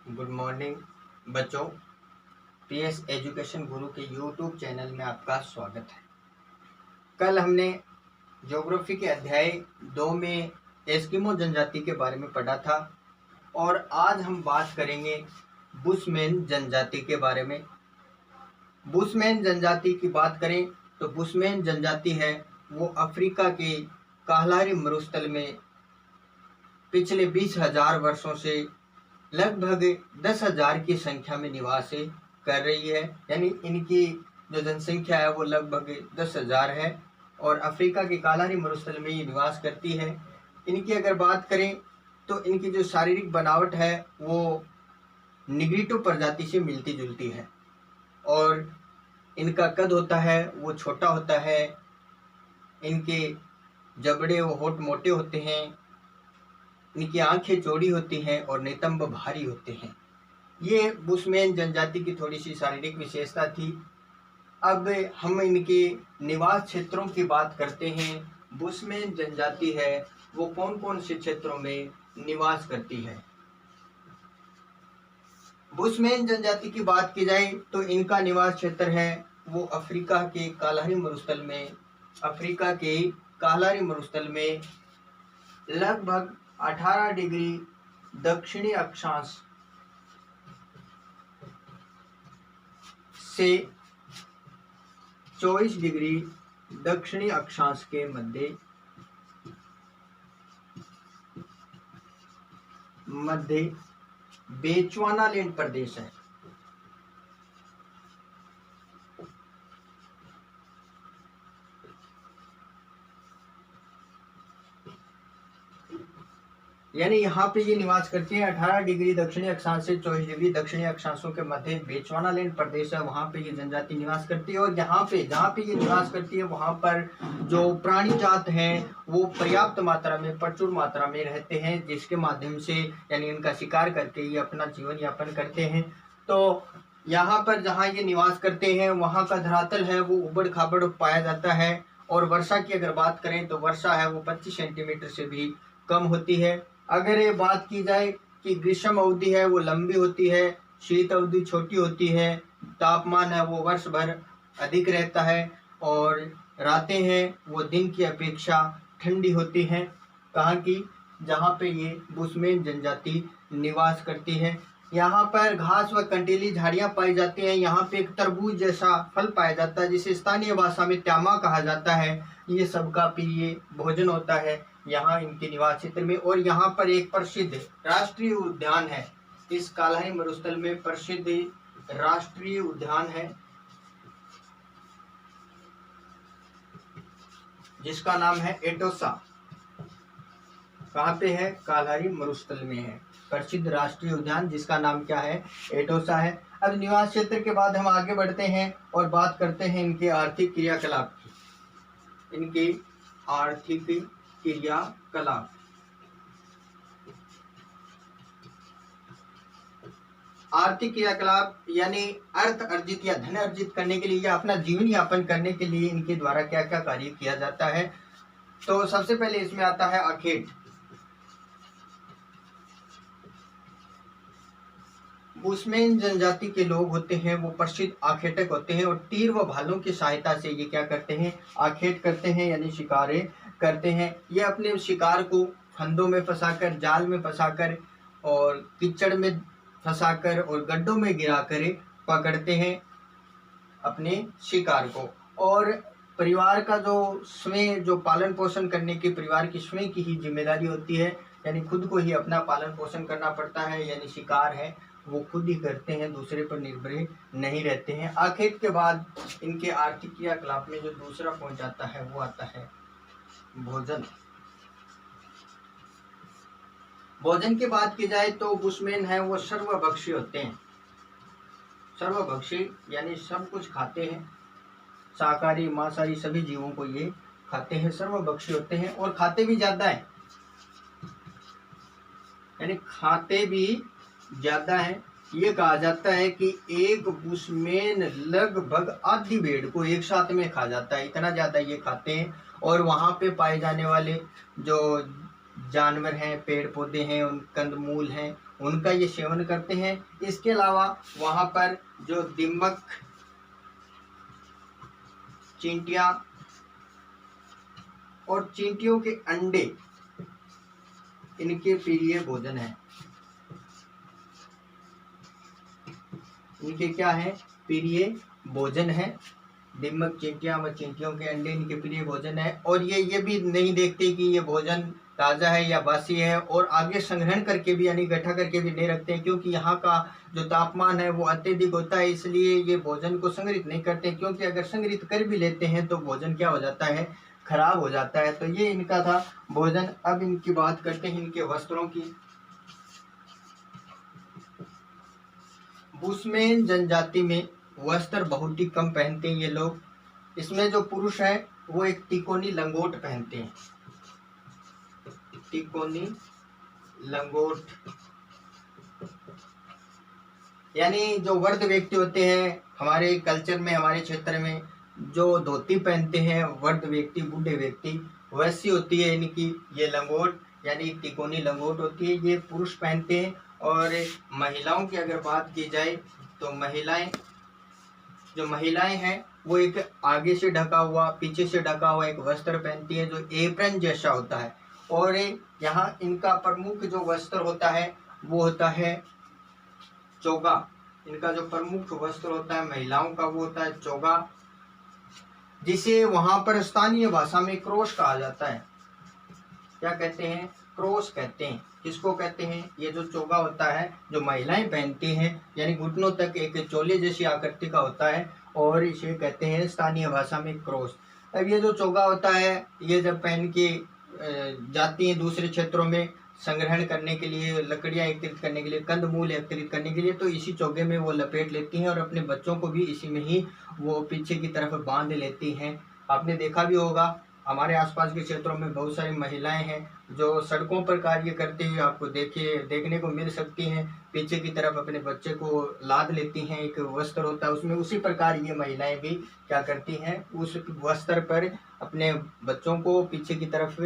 Good morning बच्चों। PS education गुरु के YouTube channel में आपका स्वागत है। कल हमने ज्योग्राफी के अध्याय 2 में एस्किमो जनजाति के बारे में पढ़ा था और आज हम बात करेंगे बुशमैन जनजाति के बारे में। बुशमैन जनजाति की बात करें तो बुशमैन जनजाति है वो अफ्रीका के कालाहारी मरुस्थल में पिछले 20,000 वर्षों से लगभग 10,000 की संख्या में निवास कर रही है। यानी इनकी जो जनसंख्या है वो लगभग 10,000 है और अफ्रीका के कालाहारी मरुस्थल में ये निवास करती है। इनकी अगर बात करें तो इनकी जो शारीरिक बनावट है वो निग्रिटो प्रजाति से मिलती जुलती है और इनका कद होता है वो छोटा होता है। इनके जबड़े वो होठ मोटे होते हैं, इनकी आंखें चौड़ी होती हैं और नितंब भारी होते हैं। ये बुशमैन जनजाति की थोड़ी सी शारीरिक विशेषता थी। अब हम इनके निवास क्षेत्रों की बात करते हैं। बुशमैन जनजाति है वो कौन कौन से क्षेत्रों में निवास करती है। बुशमैन जनजाति की बात की जाए तो इनका निवास क्षेत्र है वो अफ्रीका के कालाहारी मरुस्थल में लगभग 18 डिग्री दक्षिणी अक्षांश से 24 डिग्री दक्षिणी अक्षांश के मध्य बेचुआनालैंड प्रदेश है। यानी यहाँ पे ये निवास करती है 18 डिग्री दक्षिणी अक्षांश से 24 डिग्री दक्षिणी अक्षांशों के मध्य बेचुआनालैंड प्रदेश है, वहाँ पे ये जनजाति निवास करती है। और यहाँ पे जहाँ पे ये निवास करती है वहाँ पर जो प्राणी जात हैं वो पर्याप्त मात्रा में प्रचुर मात्रा में रहते हैं, जिसके माध्यम से यानी इनका शिकार करके ये अपना जीवन यापन करते हैं। तो यहाँ पर जहाँ ये निवास करते हैं वहाँ का धरातल है वो उबड़ खाबड़ पाया जाता है और वर्षा की अगर बात करें तो वर्षा है वो 25 सेंटीमीटर से भी कम होती है। अगर ये बात की जाए कि ग्रीष्म अवधि है वो लंबी होती है, शीत अवधि छोटी होती है, तापमान है वो वर्ष भर अधिक रहता है और रातें हैं वो दिन की अपेक्षा ठंडी होती हैं। कहाँ की? जहाँ पे ये बुशमैन जनजाति निवास करती है। यहाँ पर घास व कंटीली झाड़ियाँ पाई जाती हैं। यहाँ पे एक तरबूज जैसा फल पाया जाता है जिसे स्थानीय भाषा में त्यामा कहा जाता है। ये सबका प्रिय भोजन होता है यहाँ इनके निवास क्षेत्र में। और यहाँ पर एक प्रसिद्ध राष्ट्रीय उद्यान है, इस कालाहारी मरुस्थल में प्रसिद्ध राष्ट्रीय उद्यान है जिसका नाम है एटोसा। कहाँ पे है? कालाहारी मरुस्थल में है प्रसिद्ध राष्ट्रीय उद्यान जिसका नाम क्या है? एटोसा है। अब निवास क्षेत्र के बाद हम आगे बढ़ते हैं और बात करते हैं इनके आर्थिक क्रियाकलाप की। इनके आर्थिक क्रियाकलाप, आर्थिक क्रियाकलाप यानी अर्थ अर्जित या धन अर्जित करने के लिए या अपना जीवन यापन करने के लिए इनके द्वारा क्या क्या कार्य किया जाता है। तो सबसे पहले इसमें आता है आखेट। बुशमैन जनजाति के लोग होते हैं वो प्रसिद्ध आखेटक होते हैं और तीर व भालों की सहायता से ये क्या करते हैं? आखेट करते हैं यानी शिकारे करते हैं। ये अपने शिकार को फंदों में फंसाकर, जाल में फंसाकर और कीचड़ में फंसाकर और गड्ढों में गिराकर पकड़ते हैं अपने शिकार को। और परिवार का जो पालन पोषण करने की परिवार की स्वयं की ही जिम्मेदारी होती है, यानी खुद को ही अपना पालन पोषण करना पड़ता है। यानी शिकार है वो खुद ही करते हैं, दूसरे पर निर्भर नहीं रहते हैं। आखेट के बाद इनके आर्थिक क्रियाकलाप में जो दूसरा पॉइंट आता है वो आता है भोजन। भोजन की बात की जाए तो बुशमैन है वो सर्वभक्षी होते हैं। सर्वभक्षी यानी सब कुछ खाते हैं, शाकाहारी मांसाहारी सभी जीवों को ये खाते हैं, सर्वभक्षी होते हैं और खाते भी ज्यादा है। यानी खाते भी ज्यादा है। ये कहा जाता है कि एक बुशमैन लगभग आधी भेड़ को एक साथ में खा जाता है, इतना ज्यादा ये खाते हैं। और वहाँ पे पाए जाने वाले जो जानवर हैं, पेड़ पौधे हैं, उन कंदमूल हैं, उनका ये सेवन करते हैं। इसके अलावा वहाँ पर जो दीमक, चींटियाँ और चींटियों के अंडे इनके प्रिय भोजन है। इनके क्या है? प्रिय भोजन है। दीमक, चींटियां व चींटियों के अंडे इनके प्रिय भोजन है। और ये भी नहीं देखते कि ये भोजन ताज़ा है या बासी है, और आगे संग्रहण करके भी यानी इकट्ठा करके भी नहीं रखते हैं, क्योंकि यहाँ का जो तापमान है वो अत्यधिक होता है। इसलिए ये भोजन को संग्रहित नहीं करते, क्योंकि अगर संग्रहित कर भी लेते हैं तो भोजन क्या हो जाता है? खराब हो जाता है। तो ये इनका था भोजन। अब इनकी बात करते हैं इनके वस्त्रों की। बुशमैन जनजाति में वस्त्र बहुत ही कम पहनते हैं ये लोग। इसमें जो पुरुष है वो एक तिकोनी लंगोट पहनते हैं। तिकोनी लंगोट यानी जो वृद्ध व्यक्ति होते हैं हमारे कल्चर में, हमारे क्षेत्र में जो धोती पहनते हैं वृद्ध व्यक्ति, बूढ़े व्यक्ति, वैसी होती है इनकी ये लंगोट, यानी तिकोनी लंगोट होती है, ये पुरुष पहनते हैं। और महिलाओं की अगर बात की जाए तो महिलाएं हैं वो एक आगे से ढका हुआ, पीछे से ढका हुआ एक वस्त्र पहनती है जो एप्रन जैसा होता है। और यहाँ इनका प्रमुख जो वस्त्र होता है वो होता है चोगा। इनका जो प्रमुख वस्त्र होता है महिलाओं का वो होता है चोगा, जिसे वहां पर स्थानीय भाषा में क्रोश कहा जाता है। क्या कहते हैं? क्रोश कहते हैं। किसको कहते हैं? ये जो चोगा होता है जो महिलाएं पहनती हैं, यानी घुटनों तक एक चोले जैसी आकृति का होता है, और इसे कहते हैं स्थानीय भाषा में क्रोश। अब ये जो चोगा होता है ये जब पहन के जाती हैं दूसरे क्षेत्रों में संग्रहण करने के लिए, लकड़ियां एकत्रित करने के लिए, कंदमूल एकत्रित करने के लिए, तो इसी चोगे में वो लपेट लेती हैं और अपने बच्चों को भी इसी में ही वो पीछे की तरफ बांध लेती हैं। आपने देखा भी होगा हमारे आसपास के क्षेत्रों में बहुत सारी महिलाएं हैं जो सड़कों पर कार्य करते हुए आपको देखने को मिल सकती हैं। पीछे की तरफ अपने बच्चे को लाद लेती हैं, एक वस्त्र होता है उसमें, उसी प्रकार ये महिलाएं भी क्या करती हैं, उस वस्त्र पर अपने बच्चों को पीछे की तरफ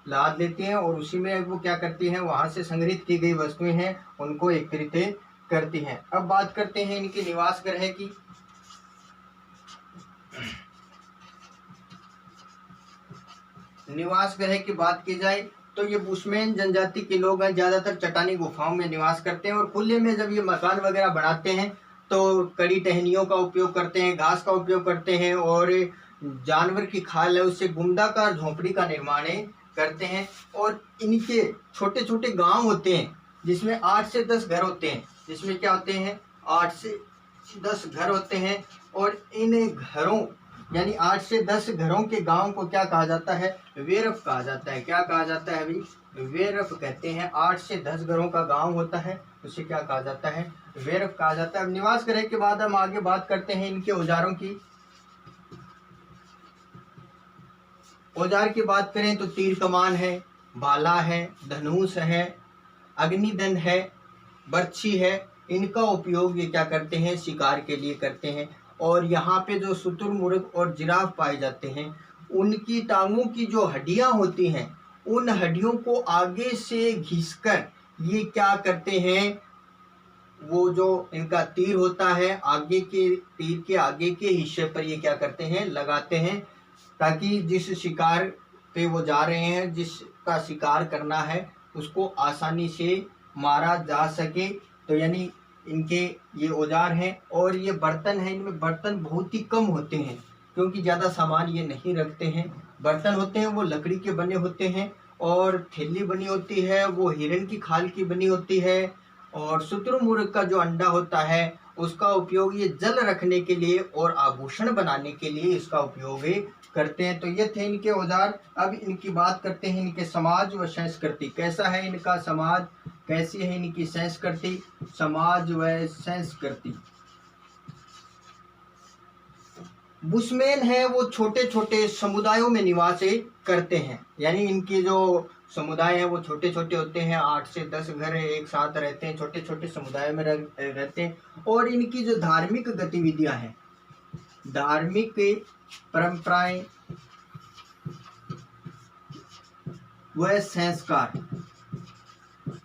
लाद लेती हैं और उसी में वो क्या करती हैं, वहां से संग्रहित की गई वस्तुएं हैं उनको एकत्रित करती हैं। अब बात करते हैं इनके निवास गृह की। निवास गृह की बात की जाए तो ये बुशमैन जनजाति के लोग हैं, ज्यादातर चट्टानी गुफाओं में निवास करते हैं। और खुले में जब ये मकान वगैरह बनाते हैं तो कड़ी टहनियों का उपयोग करते हैं, घास का उपयोग करते हैं, और जानवर की खाल है उससे गुम्मदाकार झोंपड़ी का निर्माण करते हैं। और इनके छोटे छोटे गांव होते हैं जिसमें 8 से 10 घर होते हैं, जिसमें क्या होते हैं 8 से 10 घर होते हैं। और इन घरों यानी 8 से 10 घरों के गांव को क्या कहा जाता है? वेरफ कहा जाता है। क्या कहा जाता है अभी? वेरफ कहते हैं। 8 से 10 घरों का गांव होता है उसे क्या कहा जाता है? वेरफ कहा जाता है। अब निवास गृह के बाद हम आगे बात करते हैं इनके औजारों की। औजार की बात करें तो तीर कमान है, भाला है, धनुष है, अग्निदंड है, बर्छी है। इनका उपयोग ये क्या करते हैं? शिकार के लिए करते हैं। और यहाँ पे जो शुतुरमुर्ग और जिराफ पाए जाते हैं उनकी टांगों की जो हड्डियां होती हैं उन हड्डियों को आगे से घिसकर ये क्या करते हैं, वो जो इनका तीर होता है आगे के तीर के आगे के हिस्से पर ये क्या करते हैं? लगाते हैं, ताकि जिस शिकार पे वो जा रहे हैं, जिसका शिकार करना है उसको आसानी से मारा जा सके। तो यानी इनके ये औजार हैं। और ये बर्तन हैं, इनमें बर्तन बहुत ही कम होते हैं क्योंकि ज़्यादा सामान ये नहीं रखते हैं। बर्तन होते हैं वो लकड़ी के बने होते हैं, और थैली बनी होती है वो हिरण की खाल की बनी होती है। और शुतुरमुर्ग का जो अंडा होता है उसका उपयोग ये जल रखने के लिए और आभूषण बनाने के लिए इसका उपयोग करते हैं। तो ये थे इनके औजार। अब इनकी बात करते हैं इनके समाज व संस्कृति। कैसा है इनका समाज, कैसी है इनकी संस्कृति? समाज व संस्कृति। बुशमैन है वो छोटे छोटे समुदायों में निवास करते हैं, यानी इनके जो समुदाय हैं वो छोटे छोटे होते हैं। 8 से 10 घर एक साथ रहते हैं, छोटे छोटे समुदाय में रहते हैं। और इनकी जो धार्मिक गतिविधियां हैं, धार्मिक परंपराएं व संस्कार,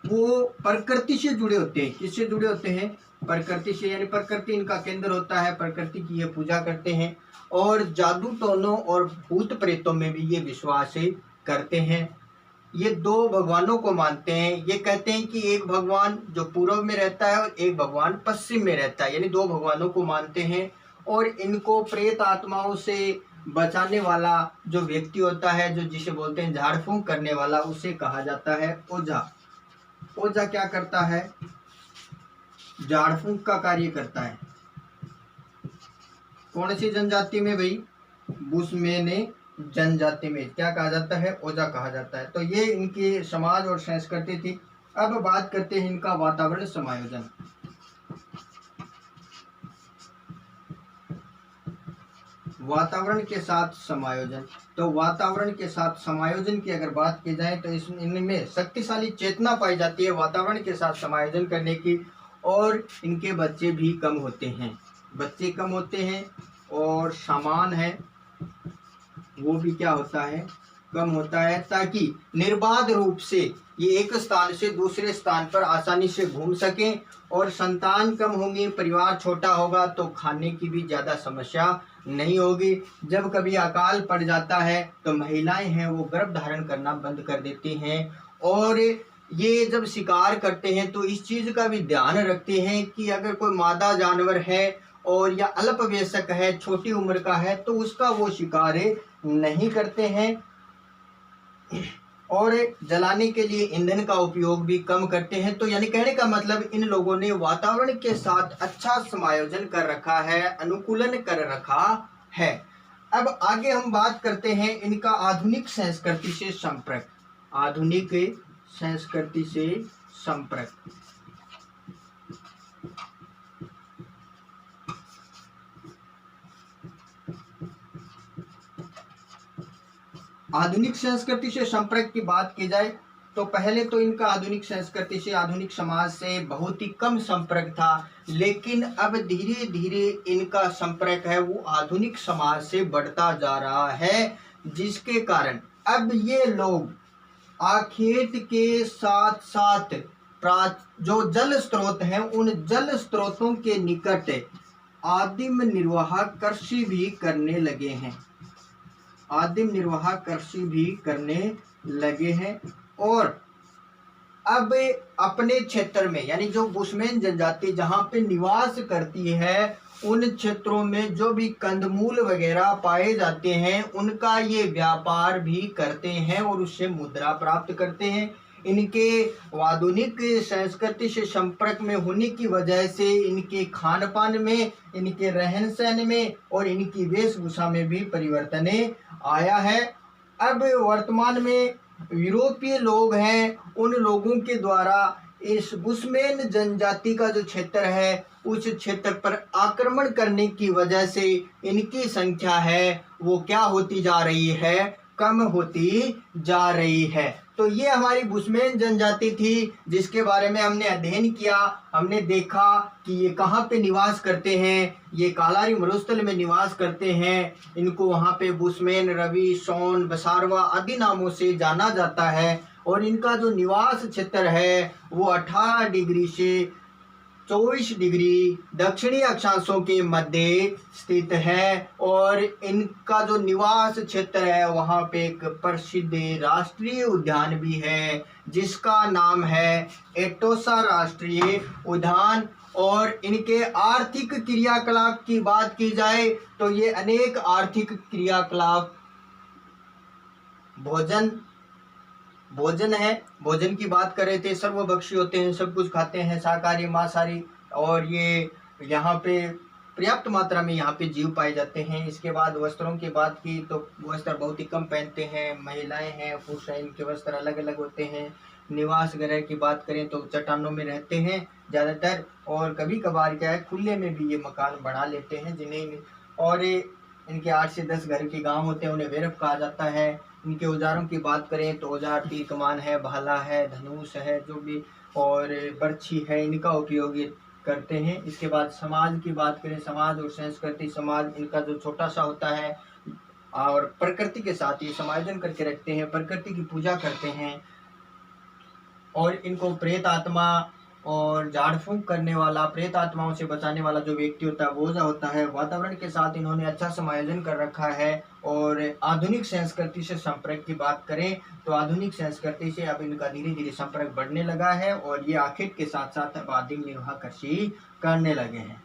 वो प्रकृति से जुड़े होते हैं। किससे जुड़े होते हैं? प्रकृति से, यानी प्रकृति इनका केंद्र होता है, प्रकृति की ये पूजा करते हैं। और जादू टोनों और भूत प्रेतों में भी ये विश्वास करते हैं। ये दो भगवानों को मानते हैं। ये कहते हैं कि एक भगवान जो पूर्व में रहता है और एक भगवान पश्चिम में रहता है, यानी दो भगवानों को मानते हैं। और इनको प्रेत आत्माओं से बचाने वाला जो व्यक्ति होता है, जो जिसे बोलते हैं झाड़ फूंक करने वाला, उसे कहा जाता है ओझा। ओझा क्या करता है? झाड़ फूंक का कार्य करता है। कौन सी जनजाति में भाई? बुशमैन जनजाति में क्या कहा जाता है? ओझा कहा जाता है। तो ये इनकी समाज और संस्कृति थी। अब बात करते हैं इनका वातावरण समायोजन। वातावरण के साथ समायोजन। तो वातावरण के साथ समायोजन की अगर बात की जाए तो इनमें शक्तिशाली चेतना पाई जाती है वातावरण के साथ समायोजन करने की। और इनके बच्चे भी कम होते हैं, बच्चे कम होते हैं। और सामान है वो भी क्या होता है? कम होता है, ताकि निर्बाध रूप से ये एक स्थान से दूसरे स्थान पर आसानी से घूम सकें। और संतान कम होंगी, परिवार छोटा होगा, तो खाने की भी ज़्यादा समस्या नहीं होगी। जब कभी अकाल पड़ जाता है तो महिलाएं हैं वो गर्भ धारण करना बंद कर देती हैं। और ये जब शिकार करते हैं तो इस चीज़ का भी ध्यान रखते हैं कि अगर कोई मादा जानवर है और या अल्पवयस्क है, छोटी उम्र का है, तो उसका वो शिकार नहीं करते हैं। और जलाने के लिए ईंधन का उपयोग भी कम करते हैं। तो यानी कहने का मतलब इन लोगों ने वातावरण के साथ अच्छा समायोजन कर रखा है, अनुकूलन कर रखा है। अब आगे हम बात करते हैं इनका आधुनिक संस्कृति से संपर्क। आधुनिक संस्कृति से संपर्क। आधुनिक संस्कृति से संपर्क की बात की जाए तो पहले तो इनका आधुनिक संस्कृति से, आधुनिक समाज से बहुत ही कम संपर्क था। लेकिन अब धीरे धीरे इनका संपर्क है वो आधुनिक समाज से बढ़ता जा रहा है, जिसके कारण अब ये लोग आखेट के साथ साथ जो जल स्रोत हैं उन जल स्रोतों के निकट आदिम निर्वाह कृषि भी करने लगे हैं। आदिम निर्वाह कृषि भी करने लगे हैं। और अब अपने क्षेत्र में, यानी जो बुशमैन जनजाति जहाँ पे निवास करती है, उन क्षेत्रों में जो भी कंदमूल वगैरह पाए जाते हैं उनका ये व्यापार भी करते हैं और उससे मुद्रा प्राप्त करते हैं। इनके आधुनिक संस्कृति से संपर्क में होने की वजह से इनके खान पान में, इनके रहन सहन में और इनकी वेशभूषा में भी परिवर्तन आया है। अब वर्तमान में यूरोपीय लोग हैं, उन लोगों के द्वारा इस बुशमैन जनजाति का जो क्षेत्र है उस क्षेत्र पर आक्रमण करने की वजह से इनकी संख्या है वो क्या होती जा रही है? कम होती जा रही है। तो ये हमारी बुशमैन जनजाति थी जिसके बारे में हमने अध्ययन किया। हमने देखा कि ये कहाँ पे निवास करते हैं। ये कालारी मरुस्थल में निवास करते हैं। इनको वहाँ पे बुशमैन, रवि, सोन, बसारवा आदि नामों से जाना जाता है। और इनका जो निवास क्षेत्र है वो 18 डिग्री से 24 डिग्री दक्षिणी अक्षांशों के मध्य स्थित है। और इनका जो निवास क्षेत्र है वहाँ पे एक प्रसिद्ध राष्ट्रीय उद्यान भी है जिसका नाम है एटोसा राष्ट्रीय उद्यान। और इनके आर्थिक क्रियाकलाप की बात की जाए तो ये अनेक आर्थिक क्रियाकलाप, भोजन है, भोजन की बात कर रहे थे, सर्वभक्षी होते हैं, सब कुछ खाते हैं, शाकाहारी मांसाहारी। और ये यहाँ पे पर्याप्त मात्रा में यहाँ पे जीव पाए जाते हैं। इसके बाद वस्त्रों की बात की तो वस्त्र बहुत ही कम पहनते हैं। महिलाएं हैं, पुरुष हैं, इनके वस्त्र अलग अलग होते हैं। निवास गृह की बात करें तो चट्टानों में रहते हैं ज़्यादातर। और कभी कभार क्या है खुले में भी ये मकान बना लेते हैं जिन्हें। और इनके 8 से 10 घर के गांव होते हैं, उन्हें वेरप कहा जाता है। इनके औजारों की बात करें तो औजार तीर कमान है, भाला है, धनुष है, जो भी और बर्छी है, इनका उपयोग करते हैं। इसके बाद समाज की बात करें, समाज और संस्कृति। समाज इनका जो छोटा सा होता है और प्रकृति के साथ ये समायोजन करके रखते हैं, प्रकृति की पूजा करते हैं। और इनको प्रेत आत्मा और झाड़ फूंक करने वाला, प्रेत आत्माओं से बचाने वाला जो व्यक्ति होता है वो होता है। वातावरण के साथ इन्होंने अच्छा समायोजन कर रखा है। और आधुनिक संस्कृति से संपर्क की बात करें तो आधुनिक संस्कृति से अब इनका धीरे धीरे संपर्क बढ़ने लगा है और ये आखिर के साथ साथ अब आदिम निर्वाह कृषि करने लगे हैं।